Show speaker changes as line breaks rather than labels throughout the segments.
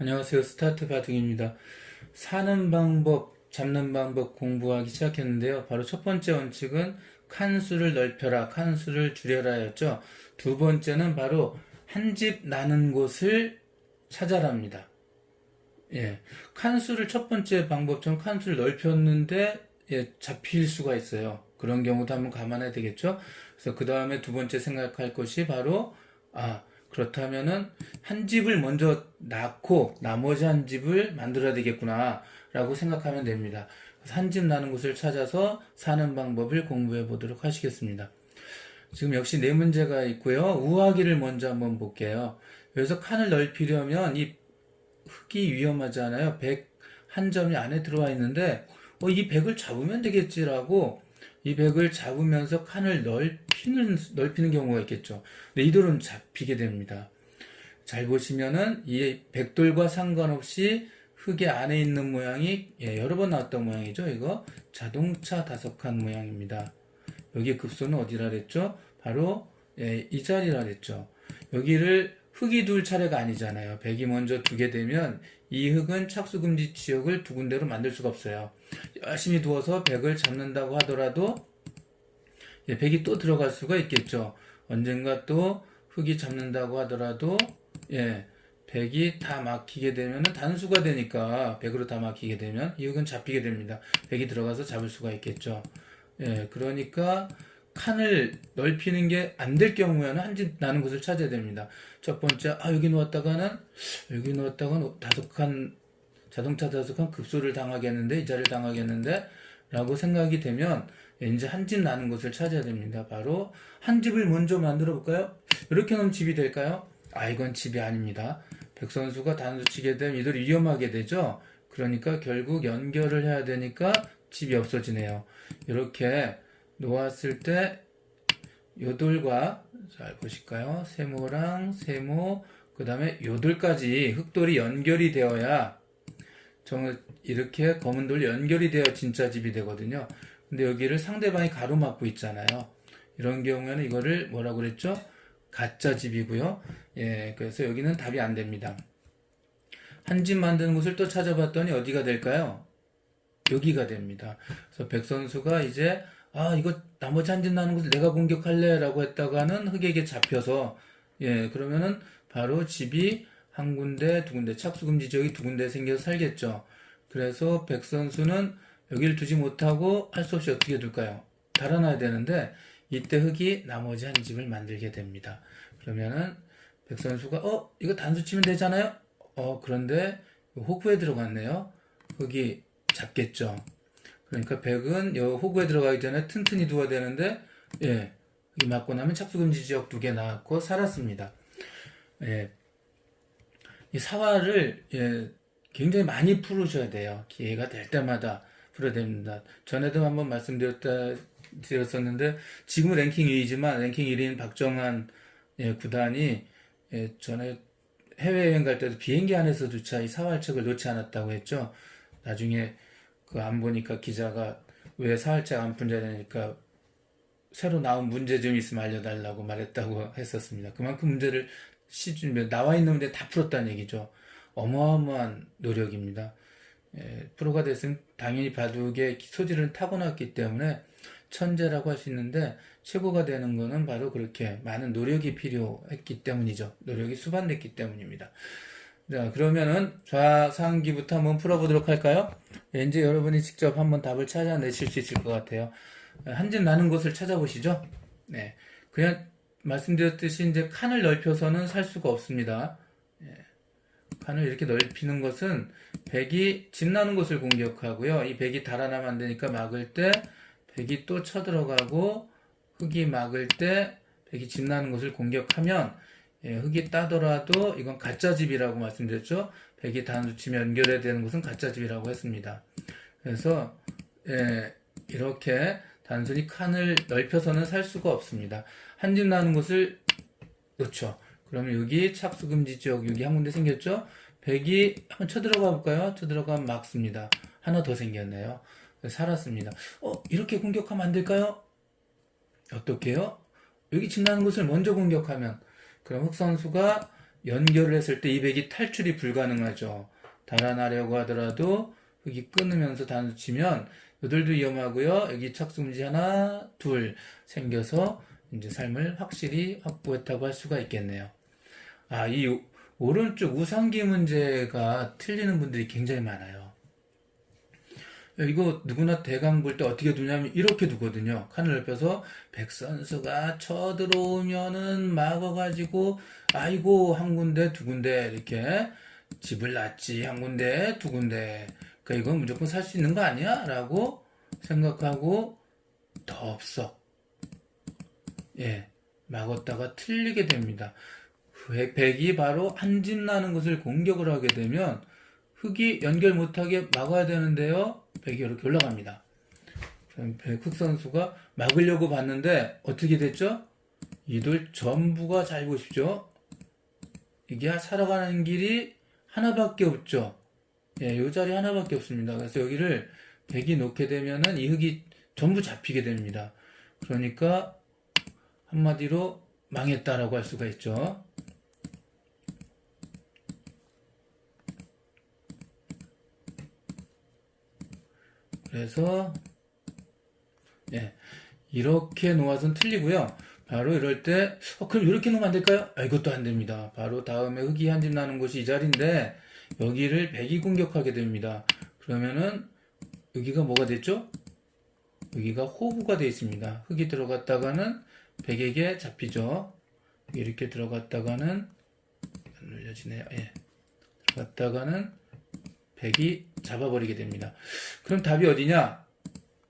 안녕하세요. 스타트 바둑입니다. 사는 방법, 잡는 방법 공부하기 시작했는데요. 바로 첫 번째 원칙은 칸수를 넓혀라, 칸수를 줄여라 였죠. 두 번째는 바로 한 집 나는 곳을 찾아랍니다. 예. 칸수를 첫 번째 방법처럼 칸수를 넓혔는데, 예, 잡힐 수가 있어요. 그런 경우도 한번 감안해야 되겠죠. 그래서 그 다음에 두 번째 생각할 것이 바로, 그렇다면은 한 집을 먼저 낳고 나머지 한 집을 만들어야 되겠구나 라고 생각하면 됩니다. 한 집 나는 곳을 찾아서 사는 방법을 공부해 보도록 하시겠습니다. 지금 역시 네 문제가 있고요. 우하기를 먼저 한번 볼게요. 여기서 칸을 넓히려면 이 흙이 위험하잖아요. 100 한 점이 안에 들어와 있는데 이 100을 잡으면 되겠지라고 이 100을 잡으면서 칸을 넓히는 경우가 있겠죠. 근데 이대로는 잡히게 됩니다. 잘 보시면은 이 백돌과 상관없이 흙의 안에 있는 모양이 여러 번 나왔던 모양이죠. 이거 자동차 5칸 모양입니다. 여기 급소는 어디라 그랬죠? 바로 이 자리라 그랬죠. 여기를 흙이 둘 차례가 아니잖아요. 백이 먼저 두게 되면 이 흙은 착수금지 지역을 두 군데로 만들 수가 없어요. 열심히 두어서 백을 잡는다고 하더라도 백이 또 들어갈 수가 있겠죠. 언젠가 또 흙이 잡는다고 하더라도 백이 다 막히게 되면 단수가 되니까 백으로 다 막히게 되면 이 흙은 잡히게 됩니다. 백이 들어가서 잡을 수가 있겠죠. 그러니까 칸을 넓히는 게 안 될 경우에는 한 집 나는 곳을 찾아야 됩니다. 첫 번째, 여기 놓았다가는 5칸, 자동차 5칸 급소를 당하겠는데, 이자를 당하겠는데, 라고 생각이 되면, 이제 한 집 나는 곳을 찾아야 됩니다. 바로, 한 집을 먼저 만들어 볼까요? 이렇게 하면 집이 될까요? 이건 집이 아닙니다. 백선수가 단수 치게 되면 이들이 위험하게 되죠? 그러니까 결국 연결을 해야 되니까 집이 없어지네요. 이렇게 놓았을 때 요돌과 잘 보실까요? 세모랑 세모 그 다음에 요돌까지 흙돌이 연결이 되어야 이렇게 검은 돌 연결이 되어 진짜 집이 되거든요. 근데 여기를 상대방이 가로막고 있잖아요. 이런 경우에는 이거를 뭐라고 그랬죠? 가짜 집이고요. 그래서 여기는 답이 안 됩니다. 한 집 만드는 곳을 또 찾아봤더니 어디가 될까요? 여기가 됩니다. 그래서 백 선수가 이제 이거 나머지 한 집 나는 곳을 내가 공격할래 라고 했다가는 흙에게 잡혀서 그러면은 바로 집이 한 군데 두 군데 착수금지 지역이 두 군데 생겨서 살겠죠. 그래서 백 선수는 여기를 두지 못하고 할 수 없이 어떻게 둘까요? 달아나야 되는데 이때 흙이 나머지 한 집을 만들게 됩니다. 그러면은 백 선수가 이거 단수 치면 되잖아요. 그런데 호구에 들어갔네요. 흙이 잡겠죠. 그러니까 백은 호구에 들어가기 전에 튼튼히 두어야 되는데 이 맞고 나면 착수금지 지역 2개 나왔고 살았습니다. 이 사활을 굉장히 많이 풀으셔야 돼요. 기회가 될 때마다 풀어야 됩니다. 전에도 한번 말씀드렸었는데 지금은 랭킹 2위지만 랭킹 1위인 박정환 구단이 전에 해외여행 갈 때도 비행기 안에서조차 이 사활책을 놓지 않았다고 했죠. 나중에 안 보니까 기자가 왜 사활책 안 푼다니까 새로 나온 문제 좀 있으면 알려달라고 말했다고 했었습니다. 그만큼 문제를 시중에 나와 있는 문제 다 풀었다는 얘기죠. 어마어마한 노력입니다. 프로가 됐으면 당연히 바둑의 소질은 타고났기 때문에 천재라고 할 수 있는데 최고가 되는 거는 바로 그렇게 많은 노력이 필요했기 때문이죠. 노력이 수반됐기 때문입니다. 자, 그러면은 좌상기부터 한번 풀어보도록 할까요? 이제 여러분이 직접 한번 답을 찾아내실 수 있을 것 같아요. 한 집 나는 곳을 찾아보시죠. 그냥 말씀드렸듯이 이제 칸을 넓혀서는 살 수가 없습니다. 칸을 이렇게 넓히는 것은 백이 집 나는 곳을 공격하고요. 이 백이 달아나면 안 되니까 막을 때 백이 또 쳐들어가고 흙이 막을 때 백이 집 나는 곳을 공격하면 흙이 따더라도 이건 가짜집이라고 말씀드렸죠. 백이 단수 치면 연결해야 되는 것은 가짜집이라고 했습니다. 그래서 이렇게 단순히 칸을 넓혀서는 살 수가 없습니다. 한 집 나는 곳을 놓죠. 그러면 여기 착수금지 지역 여기 한 군데 생겼죠. 백이 한번 쳐들어가 볼까요? 쳐들어가면 막습니다. 하나 더 생겼네요. 살았습니다. 이렇게 공격하면 안 될까요? 어떻게 해요? 여기 집 나는 곳을 먼저 공격하면 그럼 흑 선수가 연결을 했을 때 이 백이 탈출이 불가능하죠. 달아나려고 하더라도 흙이 끊으면서 단수 치면 요들도 위험하고요. 여기 착수금지 하나, 둘 생겨서 이제 삶을 확실히 확보했다고 할 수가 있겠네요. 이 오른쪽 우상기 문제가 틀리는 분들이 굉장히 많아요. 이거 누구나 대강 볼 때 어떻게 두냐면 이렇게 두거든요. 칸을 넓혀서 백선수가 쳐들어오면은 막아가지고 아이고 한 군데 두 군데 이렇게 집을 놨지 한 군데 두 군데 그러니까 이건 무조건 살 수 있는 거 아니야? 라고 생각하고 덥석 막았다가 틀리게 됩니다. 백이 바로 한 집 나는 것을 공격을 하게 되면 흙이 연결 못하게 막아야 되는데요. 백이 이렇게 올라갑니다. 흑 선수가 막으려고 봤는데 어떻게 됐죠? 이들 전부가 잘 보십시오. 이게 살아가는 길이 하나밖에 없죠. 이 자리 하나밖에 없습니다. 그래서 여기를 백이 놓게 되면은 이 흙이 전부 잡히게 됩니다. 그러니까 한마디로 망했다라고 할 수가 있죠. 그래서 이렇게 놓아서는 틀리고요. 바로 이럴 때 그럼 이렇게 놓으면 안 될까요? 이것도 안 됩니다. 바로 다음에 흙이 한 집 나는 곳이 이 자리인데 여기를 백이 공격하게 됩니다. 그러면은 여기가 뭐가 됐죠? 여기가 호구가 되어 있습니다. 흙이 들어갔다가는 백에게 잡히죠. 이렇게 들어갔다가는 안 눌려지네요. 들어갔다가는 백이 잡아버리게 됩니다. 그럼 답이 어디냐?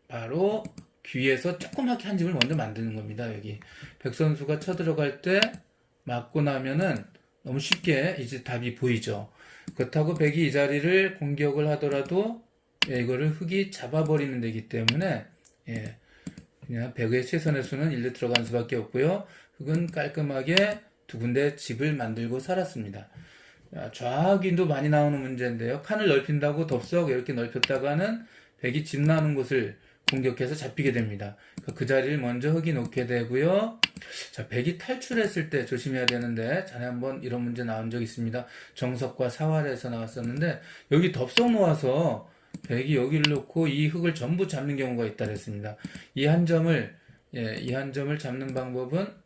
바로 귀에서 조그맣게 한 집을 먼저 만드는 겁니다. 여기 백 선수가 쳐들어갈 때 맞고 나면은 너무 쉽게 이제 답이 보이죠. 그렇다고 백이 이 자리를 공격을 하더라도 이거를 흙이 잡아버리는 데기 때문에 그냥 백의 최선의 수는 1로 들어간 수밖에 없고요. 흙은 깔끔하게 두 군데 집을 만들고 살았습니다. 좌악인도 많이 나오는 문제인데요. 칸을 넓힌다고 덥석 이렇게 넓혔다가는 백이 집 나는 곳을 공격해서 잡히게 됩니다. 그 자리를 먼저 흙이 놓게 되고요. 자, 백이 탈출했을 때 조심해야 되는데 전에 한번 이런 문제 나온 적이 있습니다. 정석과 사활에서 나왔었는데 여기 덥석 놓아서 백이 여기를 놓고 이 흙을 전부 잡는 경우가 있다 그랬습니다. 이 한 점을 잡는 방법은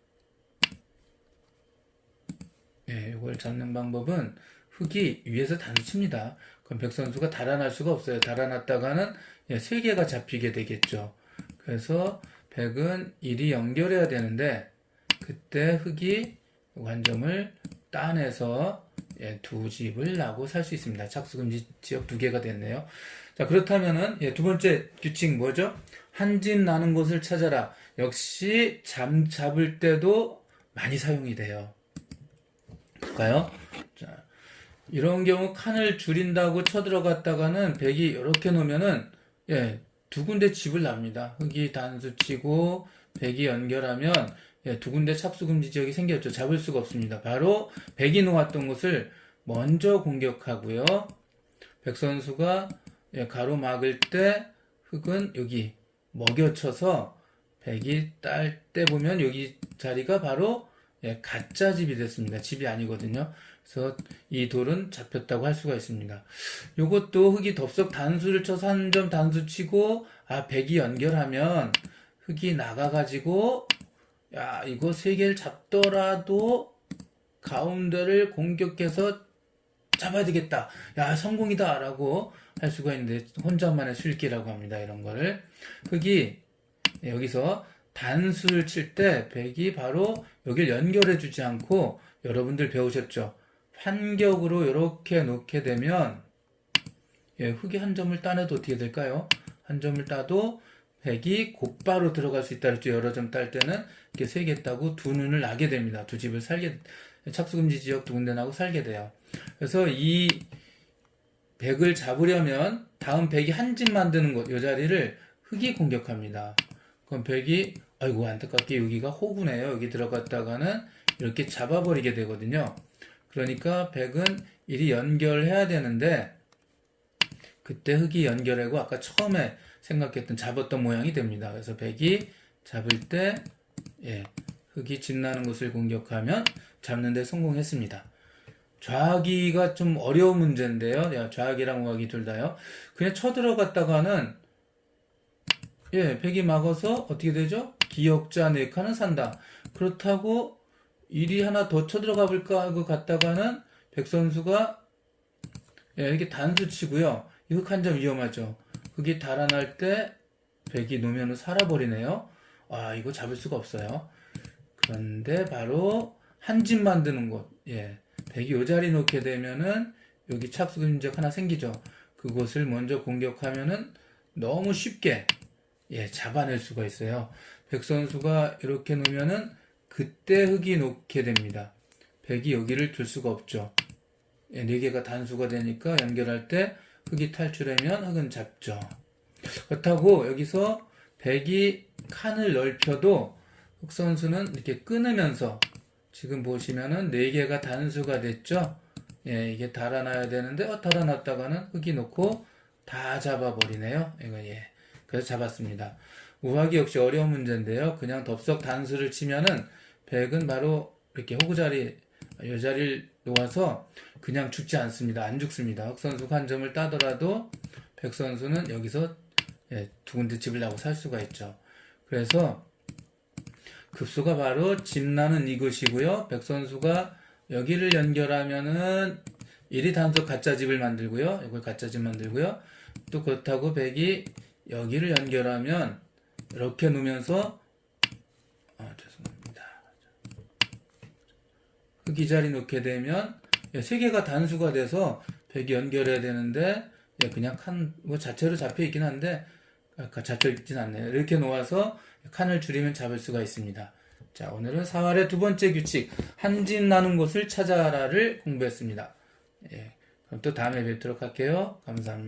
이걸 잡는 방법은 흙이 위에서 단수 칩니다. 그럼 백 선수가 달아날 수가 없어요. 달아났다가는 3개가 잡히게 되겠죠. 그래서 백은 1이 연결해야 되는데 그때 흙이 관점을 따내서 두 집을 나고 살 수 있습니다. 착수금지 지역 2개가 됐네요. 자, 그렇다면은 두 번째 규칙 뭐죠? 한 집 나는 곳을 찾아라. 역시 잡을 때도 많이 사용이 돼요. 볼까요? 자, 이런 경우 칸을 줄인다고 쳐들어갔다가는 백이 이렇게 놓으면은 두 군데 집을 납니다. 흙이 단수 치고 백이 연결하면 두 군데 착수금지 지역이 생겼죠. 잡을 수가 없습니다. 바로 백이 놓았던 곳을 먼저 공격하고요. 백 선수가 가로막을 때 흙은 여기 먹여쳐서 백이 딸 때 보면 여기 자리가 바로 가짜 집이 됐습니다. 집이 아니거든요. 그래서 이 돌은 잡혔다고 할 수가 있습니다. 요것도 흙이 덥석 단수를 쳐서 한 점 단수 치고 백이 연결하면 흙이 나가가지고 이거 3개를 잡더라도 가운데를 공격해서 잡아야 되겠다. 성공이다 라고 할 수가 있는데 혼자만의 술기라고 합니다. 이런 거를 흙이 여기서 단수를 칠 때 백이 바로 여길 연결해 주지 않고 여러분들 배우셨죠? 환격으로 이렇게 놓게 되면 흙이 한 점을 따내도 어떻게 될까요? 한 점을 따도 백이 곧바로 들어갈 수 있다 그랬죠. 여러 점 딸 때는 이렇게 3개 따고 두 눈을 나게 됩니다. 두 집을 착수금지 지역 2군데 나고 살게 돼요. 그래서 이 백을 잡으려면 다음 백이 한 집 만드는 곳, 이 자리를 흙이 공격합니다. 그럼 백이 아이고 안타깝게 여기가 호구네요. 여기 들어갔다가는 이렇게 잡아버리게 되거든요. 그러니까 백은 일이 연결해야 되는데 그때 흙이 연결하고 아까 처음에 생각했던 잡았던 모양이 됩니다. 그래서 백이 잡을 때 흙이 집 나는 곳을 공격하면 잡는 데 성공했습니다. 좌하기가 좀 어려운 문제인데요. 좌하기랑 우하기 둘 다요. 그냥 쳐들어갔다가는 백이 막아서 어떻게 되죠? 기역자 4칸은 산다. 그렇다고 일이 하나 더 쳐들어가 볼까 하고 갔다가는 백 선수가 이렇게 단수 치고요. 이 흑 한 점 위험하죠. 흑이 달아날 때 백이 노면을 살아버리네요. 이거 잡을 수가 없어요. 그런데 바로 한 집 만드는 곳. 백이 요 자리 놓게 되면은 여기 착수 근적 하나 생기죠. 그곳을 먼저 공격하면은 너무 쉽게 잡아낼 수가 있어요. 백 선수가 이렇게 놓으면은 그때 흑이 놓게 됩니다. 백이 여기를 둘 수가 없죠. 4개가 단수가 되니까 연결할 때 흑이 탈출하면 흑은 잡죠. 그렇다고 여기서 백이 칸을 넓혀도 흑 선수는 이렇게 끊으면서 지금 보시면은 4개가 단수가 됐죠. 이게 달아나야 되는데 달아났다가는 흑이 놓고 다 잡아버리네요. 이거 그래서 잡았습니다. 우하기 역시 어려운 문제인데요. 그냥 덥석 단수를 치면은 백은 바로 이렇게 호구 자리, 이 자리를 놓아서 그냥 죽지 않습니다. 안 죽습니다. 흑 선수가 한 점을 따더라도 백 선수는 여기서 두 군데 집을 나고 살 수가 있죠. 그래서 급소가 바로 집 나는 이것이고요. 백 선수가 여기를 연결하면은 1이 단속 가짜 집을 만들고요. 이걸 가짜 집 만들고요. 또 그렇다고 백이 여기를 연결하면 이렇게 놓으면서 죄송합니다. 흑이 자리 놓게 되면 3개가 단수가 돼서 백이 연결해야 되는데 그냥 칸 자체로 잡혀 있긴 한데 잡혀 있진 않네요. 이렇게 놓아서 칸을 줄이면 잡을 수가 있습니다. 자, 오늘은 사활의 두 번째 규칙 한 집 나는 곳을 찾아라를 공부했습니다. 그럼 또 다음에 뵙도록 할게요. 감사합니다.